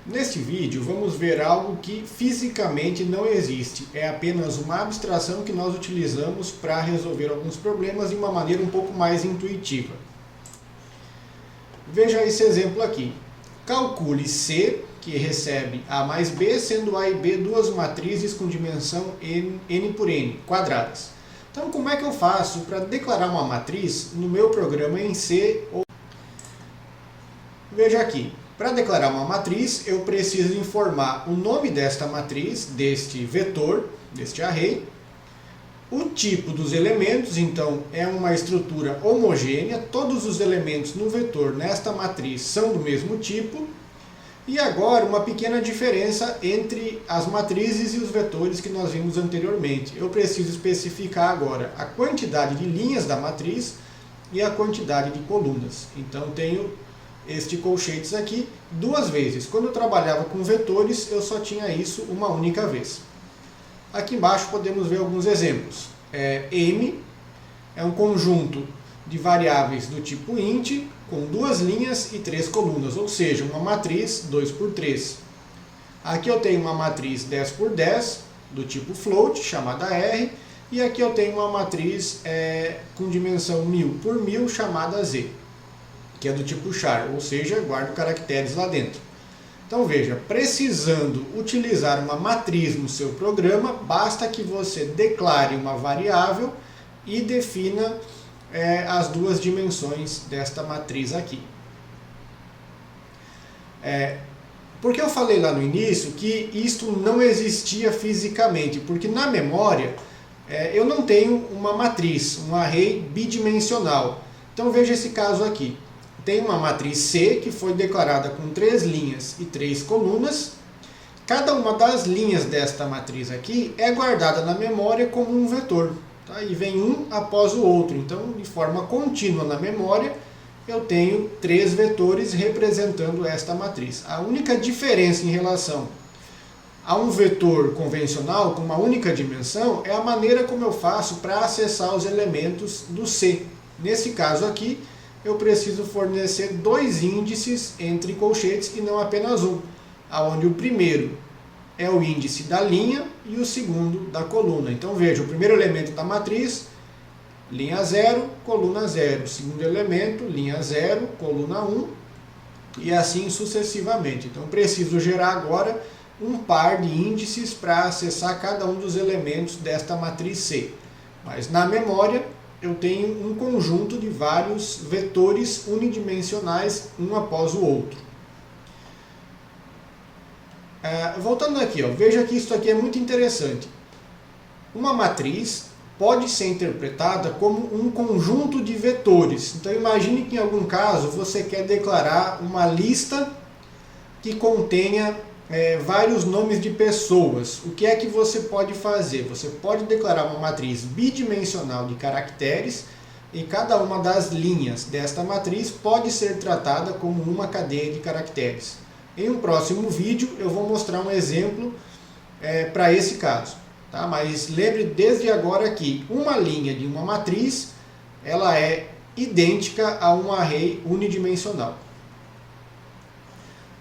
Neste vídeo vamos ver algo que fisicamente não existe, é apenas uma abstração que nós utilizamos para resolver alguns problemas de uma maneira um pouco mais intuitiva. Veja esse exemplo aqui. Calcule C, que recebe A mais B, sendo A e B duas matrizes com dimensão n por n, quadradas. Então como é que eu faço para declarar uma matriz no meu programa em C? Veja aqui. Para declarar uma matriz, eu preciso informar o nome desta matriz, deste vetor, deste array, o tipo dos elementos, então é uma estrutura homogênea, todos os elementos no vetor nesta matriz são do mesmo tipo, e agora uma pequena diferença entre as matrizes e os vetores que nós vimos anteriormente. Eu preciso especificar agora a quantidade de linhas da matriz e a quantidade de colunas. Então tenho este colchetes aqui duas vezes. Quando eu trabalhava com vetores, eu só tinha isso uma única vez. Aqui embaixo podemos ver alguns exemplos. M é um conjunto de variáveis do tipo int, com duas linhas e três colunas, ou seja, uma matriz 2 por 3. Aqui eu tenho uma matriz 10 por 10, do tipo float, chamada R, e aqui eu tenho uma matriz com dimensão 1000 por 1000, chamada Z, que é do tipo char, ou seja, guardo caracteres lá dentro. Então veja, precisando utilizar uma matriz no seu programa, basta que você declare uma variável e defina as duas dimensões desta matriz aqui. Por que eu falei lá no início que isto não existia fisicamente? Porque na memória eu não tenho uma matriz, um array bidimensional. Então veja esse caso aqui. Tem uma matriz C que foi declarada com 3 linhas e 3 colunas. Cada uma das linhas desta matriz aqui é guardada na memória como um vetor. Tá? E vem um após o outro. Então, de forma contínua na memória, eu tenho 3 vetores representando esta matriz. A única diferença em relação a um vetor convencional com uma única dimensão é a maneira como eu faço para acessar os elementos do C. Nesse caso aqui, eu preciso fornecer 2 índices entre colchetes e não apenas um, onde o primeiro é o índice da linha e o segundo da coluna. Então veja, o primeiro elemento da matriz, linha 0, coluna 0. O segundo elemento, linha 0, coluna 1, e assim sucessivamente. Então preciso gerar agora um par de índices para acessar cada um dos elementos desta matriz C. Mas na memória eu tenho um conjunto de vários vetores unidimensionais, um após o outro. Voltando aqui, veja que isso aqui é muito interessante. Uma matriz pode ser interpretada como um conjunto de vetores. Então imagine que em algum caso você quer declarar uma lista que contenha vários nomes de pessoas. O que é que você pode fazer? Você pode declarar uma matriz bidimensional de caracteres e cada uma das linhas desta matriz pode ser tratada como uma cadeia de caracteres. Em um próximo vídeo eu vou mostrar um exemplo para esse caso. Tá? Mas lembre desde agora que uma linha de uma matriz ela é idêntica a um array unidimensional.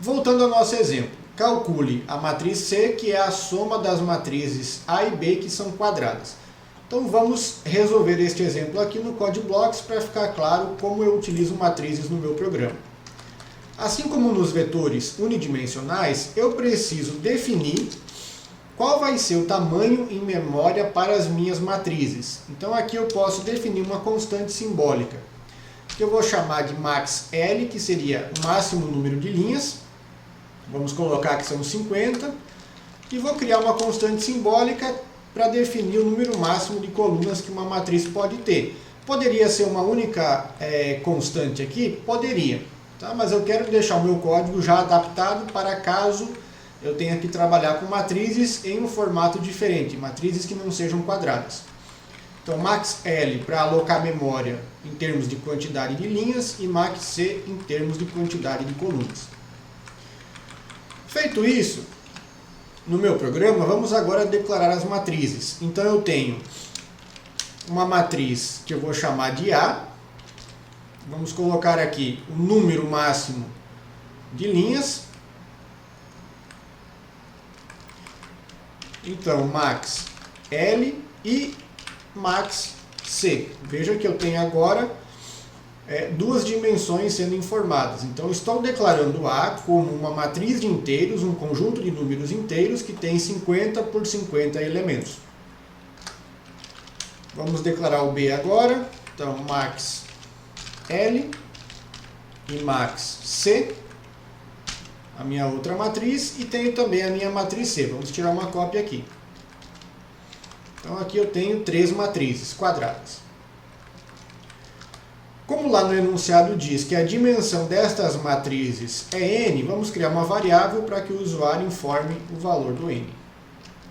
Voltando ao nosso exemplo. Calcule a matriz C, que é a soma das matrizes A e B, que são quadradas. Então vamos resolver este exemplo aqui no CodeBlocks para ficar claro como eu utilizo matrizes no meu programa. Assim como nos vetores unidimensionais, eu preciso definir qual vai ser o tamanho em memória para as minhas matrizes. Então aqui eu posso definir uma constante simbólica, que eu vou chamar de maxL, que seria o máximo número de linhas. Vamos colocar que são 50, e vou criar uma constante simbólica para definir o número máximo de colunas que uma matriz pode ter. Poderia ser uma única constante aqui? Poderia, tá? Mas eu quero deixar o meu código já adaptado para caso eu tenha que trabalhar com matrizes em um formato diferente, matrizes que não sejam quadradas. Então maxL para alocar memória em termos de quantidade de linhas e maxC em termos de quantidade de colunas. Feito isso, no meu programa, vamos agora declarar as matrizes. Então eu tenho uma matriz que eu vou chamar de A. Vamos colocar aqui o número máximo de linhas. Então, max L e max C. Veja que eu tenho agora duas dimensões sendo informadas. Então, estou declarando A como uma matriz de inteiros, um conjunto de números inteiros que tem 50 por 50 elementos. Vamos declarar o B agora. Então, max L e max C, a minha outra matriz, e tenho também a minha matriz C. Vamos tirar uma cópia aqui. Então, aqui eu tenho 3 matrizes quadradas. Como lá no enunciado diz que a dimensão destas matrizes é n, vamos criar uma variável para que o usuário informe o valor do n.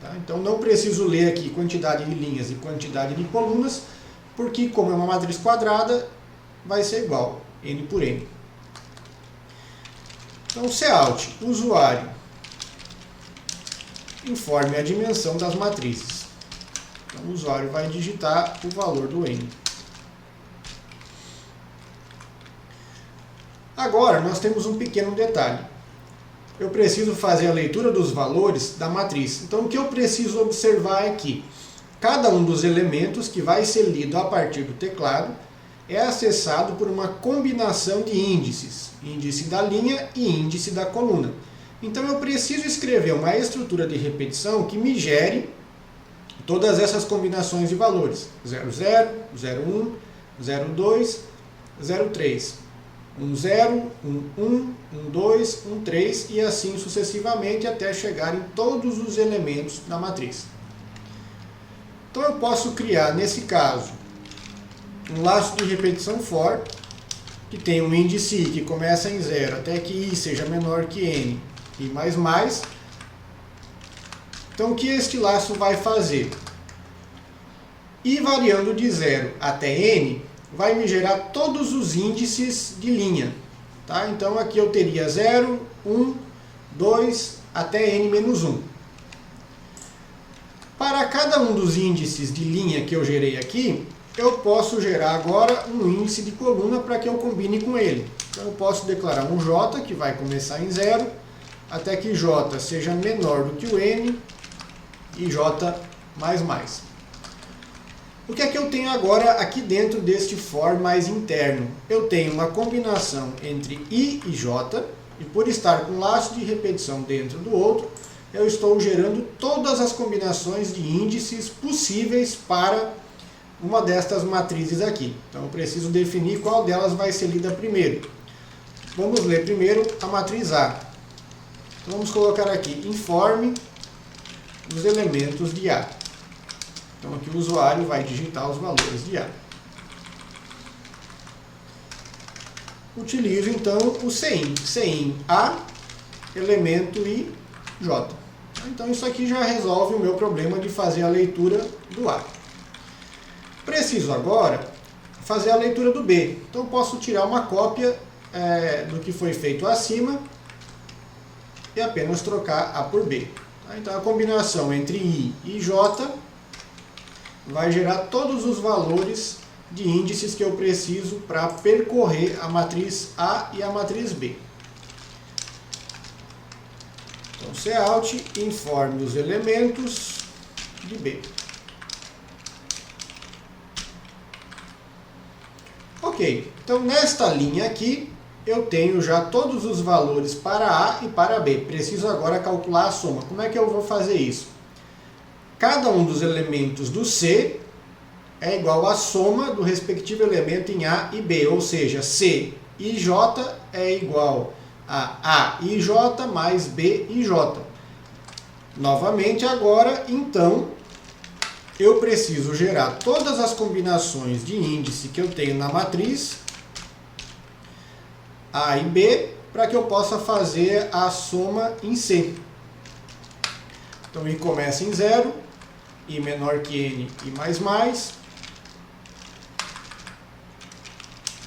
Tá? Então não preciso ler aqui quantidade de linhas e quantidade de colunas, porque como é uma matriz quadrada, vai ser igual, n por n. Então, cout, usuário, informe a dimensão das matrizes. Então o usuário vai digitar o valor do n. Agora, nós temos um pequeno detalhe. Eu preciso fazer a leitura dos valores da matriz. Então, o que eu preciso observar é que cada um dos elementos que vai ser lido a partir do teclado é acessado por uma combinação de índices. Índice da linha e índice da coluna. Então, eu preciso escrever uma estrutura de repetição que me gere todas essas combinações de valores. 00, 01, 02, 03. 10, 11, 12, 13 e assim sucessivamente até chegar em todos os elementos da matriz. Então eu posso criar, nesse caso, um laço de repetição for, que tem um índice i que começa em 0 até que i seja menor que n e mais. Então o que este laço vai fazer? I variando de 0 até n vai me gerar todos os índices de linha. Tá? Então aqui eu teria 0, 1, 2 até n-1. Para cada um dos índices de linha que eu gerei aqui, eu posso gerar agora um índice de coluna para que eu combine com ele. Então eu posso declarar um j que vai começar em 0 até que j seja menor do que o n e j mais. O que é que eu tenho agora aqui dentro deste for mais interno? Eu tenho uma combinação entre i e j, e por estar com um laço de repetição dentro do outro, eu estou gerando todas as combinações de índices possíveis para uma destas matrizes aqui. Então eu preciso definir qual delas vai ser lida primeiro. Vamos ler primeiro a matriz A. Então vamos colocar aqui, informe os elementos de A. Então aqui o usuário vai digitar os valores de A. Utilizo então o CIN. CIN A, elemento I, J. Então isso aqui já resolve o meu problema de fazer a leitura do A. Preciso agora fazer a leitura do B. Então posso tirar uma cópia do que foi feito acima e apenas trocar A por B. Então a combinação entre I e J vai gerar todos os valores de índices que eu preciso para percorrer a matriz A e a matriz B. Então, cout, informe os elementos de B. Ok, então nesta linha aqui, eu tenho já todos os valores para A e para B. Preciso agora calcular a soma. Como é que eu vou fazer isso? Cada um dos elementos do C é igual à soma do respectivo elemento em A e B, ou seja, C e J é igual a e J mais B e J. Novamente agora, então, eu preciso gerar todas as combinações de índice que eu tenho na matriz A e B, para que eu possa fazer a soma em C. Então, I começa em 0, I menor que N e mais.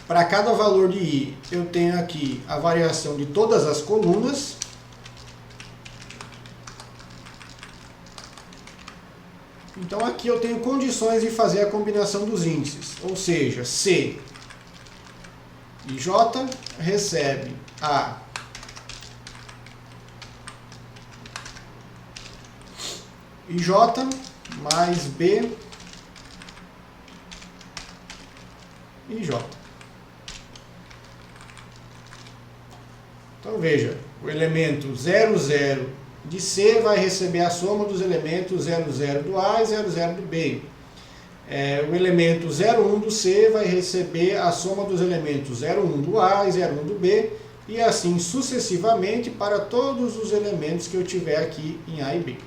Para cada valor de I, eu tenho aqui a variação de todas as colunas. Então aqui eu tenho condições de fazer a combinação dos índices, ou seja, C e J recebe A IJ mais B IJ. Então veja, o elemento 00 de C vai receber a soma dos elementos 00 do A e 00 do B. O elemento 01 do C vai receber a soma dos elementos 01 do A e 01 do B, e assim sucessivamente para todos os elementos que eu tiver aqui em A e B.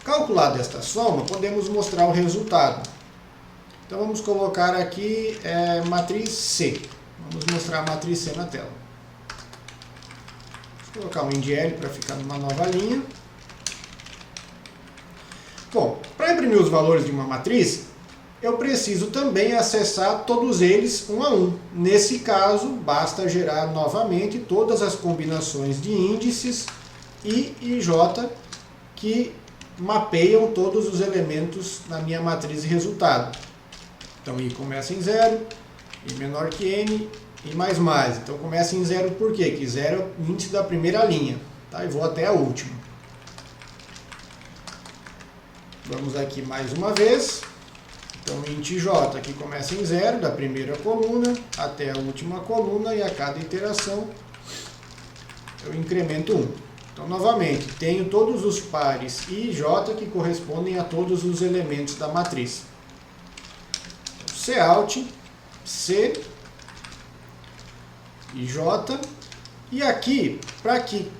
Calculada esta soma, podemos mostrar o resultado. Então vamos colocar aqui matriz C. Vamos mostrar a matriz C na tela. Vou colocar um INDL para ficar numa nova linha. Bom, para imprimir os valores de uma matriz, eu preciso também acessar todos eles um a um. Nesse caso, basta gerar novamente todas as combinações de índices I e J que mapeiam todos os elementos na minha matriz de resultado. Então, I começa em 0, I menor que N, I mais mais. Então, começa em 0 por quê? Que 0 é o índice da primeira linha. Tá? E vou até a última. Vamos aqui mais uma vez. Então, int J aqui começa em 0, da primeira coluna até a última coluna, e a cada iteração eu incremento 1. Então, novamente, tenho todos os pares I e J que correspondem a todos os elementos da matriz. Então, Cout, C, I, J, e aqui, para que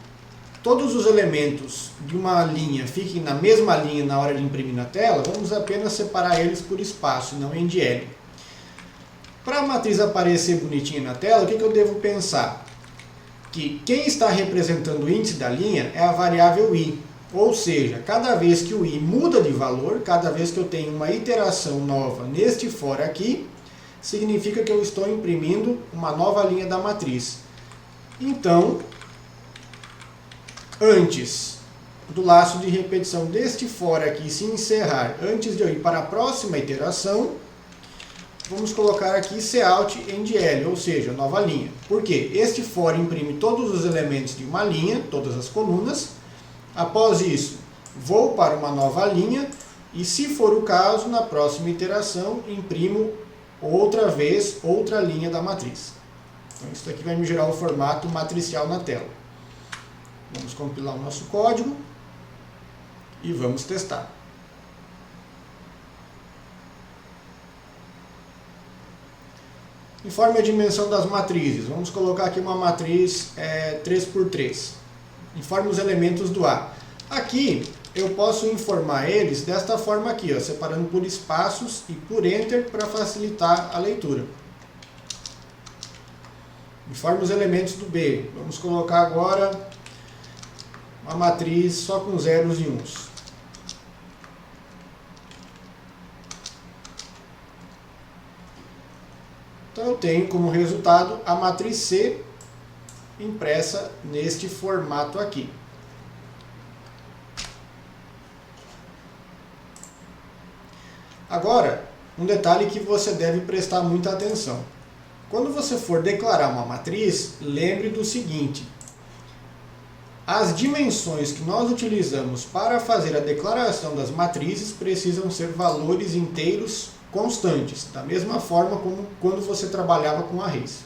todos os elementos de uma linha fiquem na mesma linha na hora de imprimir na tela, vamos apenas separar eles por espaço, não em DL. Para a matriz aparecer bonitinha na tela, o que eu devo pensar? Que quem está representando o índice da linha é a variável I. Ou seja, cada vez que o I muda de valor, cada vez que eu tenho uma iteração nova neste for aqui, significa que eu estou imprimindo uma nova linha da matriz. Então, antes do laço de repetição deste for aqui se encerrar, antes de eu ir para a próxima iteração, vamos colocar aqui Cout NDL, ou seja, nova linha. Por quê? Este for imprime todos os elementos de uma linha, todas as colunas. Após isso, vou para uma nova linha e, se for o caso, na próxima iteração, imprimo outra vez outra linha da matriz. Então, isso aqui vai me gerar o formato matricial na tela. Vamos compilar o nosso código e vamos testar. Informe a dimensão das matrizes. Vamos colocar aqui uma matriz 3x3. Informe os elementos do A. Aqui eu posso informar eles desta forma aqui, ó, separando por espaços e por Enter para facilitar a leitura. Informe os elementos do B. Vamos colocar agora uma matriz só com zeros e uns. Então eu tenho como resultado a matriz C impressa neste formato aqui. Agora, um detalhe que você deve prestar muita atenção. Quando você for declarar uma matriz, lembre do seguinte: as dimensões que nós utilizamos para fazer a declaração das matrizes precisam ser valores inteiros constantes, da mesma forma como quando você trabalhava com arrays.